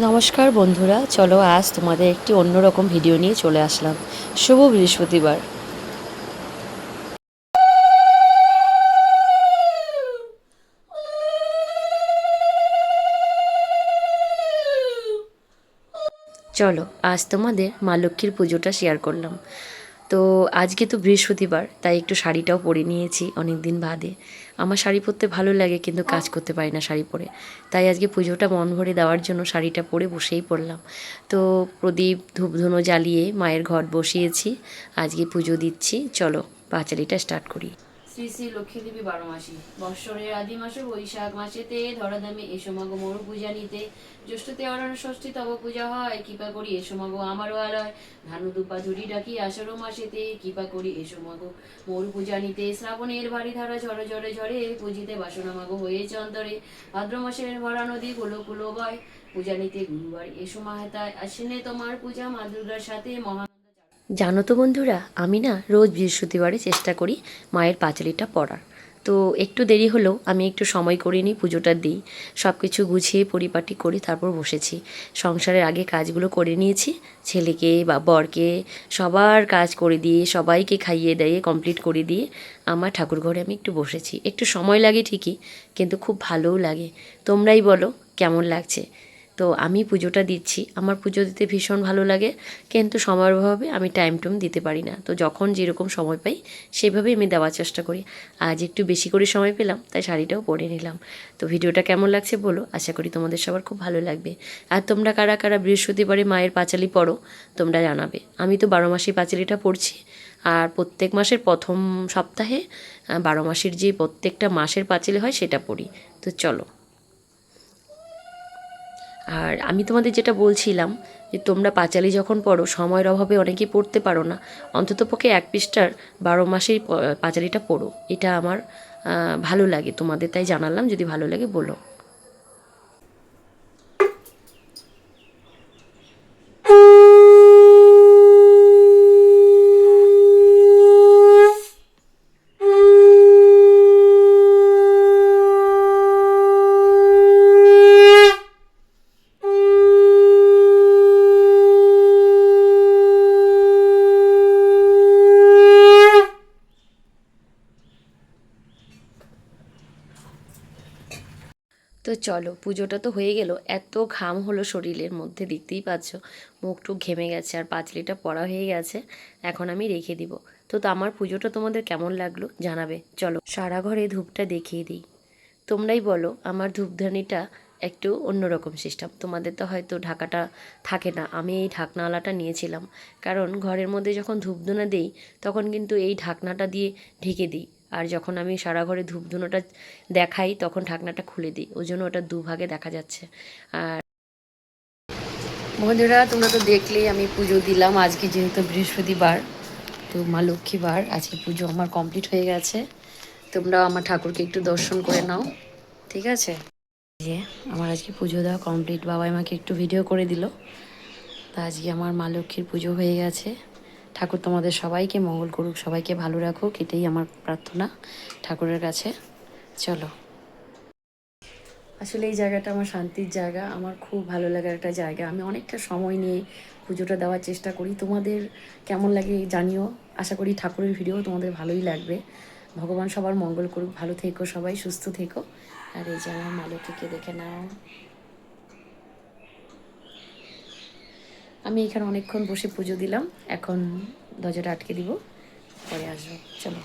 নমস্কার বন্ধুরা, চলো আজ তোমাদের একটি অন্যরকম ভিডিও নিয়ে চলে আসলাম। শুভ বৃহস্পতিবার। চলো আজ তোমাদের মা লক্ষ্মীর পুজোটা শেয়ার করলাম। তো আজকে তো বৃহস্পতিবার, তাই একটু শাড়িটাও পরে নিয়েছি অনেক দিন বাদে। আমার শাড়ি পরতে ভালো লাগে, কিন্তু কাজ করতে পারি না শাড়ি পরে। তাই আজকে পুজোটা মন ভরে দেওয়ার জন্য শাড়িটা পরে বসেই পড়লাম। তো প্রদীপ ধূপধুনো জ্বালিয়ে মায়ের ঘট বসিয়েছি, আজকে পুজো দিচ্ছি। চলো পাঁচালিটা স্টার্ট করি। শ্রী শ্রী লক্ষ্মী দেবী 12 মাসি বৎসরের আদি মাসে বৈশাখ মাসেতে ধরাধামে এসো মাগো মোর পূজা নিতে। জ্যৈষ্ঠতে অরণ্য ষষ্ঠী তব পূজা হয়, কৃপা করি এসো মাগো আমারও আলয়। ধানু দুপা ধরি ডাকি আষাঢ় মাসেতে, কৃপা করি এসো মাগো মোর পূজা নিতে। শ্রাবণের বাড়ি ধারা ঝরে ঝরে ঝরে, পুজিতে বাসনা মাগো হয়েছে অন্তরে। ভাদ্র মাসের ভরা নদী কুলো কুলো বয়, পূজা নিতে গুরুবার এসো মাহাতায়। আশ্বিনে তোমার পূজা মা দুর্গার সাথে মহা। জানো তো বন্ধুরা, আমি না রোজ বৃহস্পতিবারে চেষ্টা করি মায়ের পাঁচালিটা পড়ার। তো একটু দেরি হলেও আমি একটু সময় করে নিই, পুজোটা দিই, সব কিছু গুছিয়ে পরিপাটি করি, তারপর বসেছি। সংসারের আগে কাজগুলো করে নিয়েছি, ছেলেকে বা বরকে সবার কাজ করে দিয়ে সবাইকে খাইয়ে দিয়ে কমপ্লিট করে দিয়ে আমার ঠাকুর ঘরে আমি একটু বসেছি। একটু সময় লাগে ঠিকই, কিন্তু খুব ভালোও লাগে। তোমরাই বলো কেমন লাগছে। তো আমি পুজোটা দিচ্ছি, আমার পুজো দিতে ভীষণ ভালো লাগে, কিন্তু সময়ের অভাবে আমি টাইম টুম দিতে পারি না। তো যখন যেরকম সময় পাই সেভাবেই আমি দেওয়ার চেষ্টা করি। আজ একটু বেশি করে সময় পেলাম, তাই শাড়িটাও পরে নিলাম। তো ভিডিওটা কেমন লাগছে বলো, আশা করি তোমাদের সবার খুব ভালো লাগবে। আর তোমরা কারা কারা বৃহস্পতিবারে মায়ের পাঁচালি পড়ো তোমরা জানাবে। আমি তো 12 মাসেই পাঁচালিটা পড়ছি, আর প্রত্যেক মাসের প্রথম সপ্তাহে 12 মাসের যে প্রত্যেকটা মাসের পাঁচালি হয় সেটা পড়ি। তো চলো। আর আমি তোমাদের যেটা বলছিলাম, যে তোমরা পাঁচালি যখন পড়ো সময়ের অভাবে অনেকেই পড়তে পারো না, অন্ততপক্ষে 1 পৃষ্ঠার 12 মাসেই পাঁচালিটা পড়ো। এটা আমার ভালো লাগে তোমাদের, তাই জানালাম। যদি ভালো লাগে বলো। তো চলো, পুজোটা তো হয়ে গেল। এত ঘাম হলো শরীরের মধ্যে, দেখতেই পাচ্ছ মুখ টুক ঘেমে গেছে, আর পাঁচলিটা পড়া হয়ে গেছে। এখন আমি রেখে দিব। তো আমার পুজোটা তোমাদের কেমন লাগলো জানাবে। চলো সারা ঘরে ধূপটা দেখিয়ে দিই। তোমরাই বলো, আমার ধূপধানিটা একটু অন্যরকম সিস্টেম। তোমাদের তো হয়তো ঢাকাটা থাকে না, আমি এই ঢাকনাওয়ালাটা নিয়েছিলাম। কারণ ঘরের মধ্যে যখন ধূপধুনা দিই তখন কিন্তু এই ঢাকনাটা দিয়ে ঢেকে দিই, আর যখন আমি সারা ঘরে ধূপধুনোটা দেখাই তখন ঢাকনাটা খুলে দিই, ওই জন্য ওটা দুভাগে দেখা যাচ্ছে। আর বন্ধুরা, তোমরা তো দেখলেই আমি পুজো দিলাম। আজকে যেহেতু বৃহস্পতিবার, তো মা লক্ষ্মীবার, আজকে পুজো আমার কমপ্লিট হয়ে গেছে। তোমরাও আমার ঠাকুরকে একটু দর্শন করে নাও, ঠিক আছে? যে আমার আজকে পুজো দেওয়া কমপ্লিট, বাবাই আমাকে একটু ভিডিও করে দিল। তা আজকে আমার মা লক্ষ্মীর পুজো হয়ে গেছে। ঠাকুর তোমাদের সবাইকে মঙ্গল করুক, সবাইকে ভালো রাখুক, এটাই আমার প্রার্থনা ঠাকুরের কাছে। চলো। আসলে এই জায়গাটা আমার শান্তির জায়গা, আমার খুব ভালো লাগার একটা জায়গা। আমি অনেকটা সময় নিয়ে পুজোটা দেওয়ার চেষ্টা করি। তোমাদের কেমন লাগে জানিও। আশা করি ঠাকুরের ভিডিও তোমাদের ভালোই লাগবে। ভগবান সবার মঙ্গল করুক, ভালো থেকো সবাই, সুস্থ থেকো। আর এই যে আমার মা লক্ষ্মীকে দেখে নাও। আমি এখানে অনেকক্ষণ বসে পুজো দিলাম, এখন দরজাটা আটকে দিব, পরে আসবো। চলো।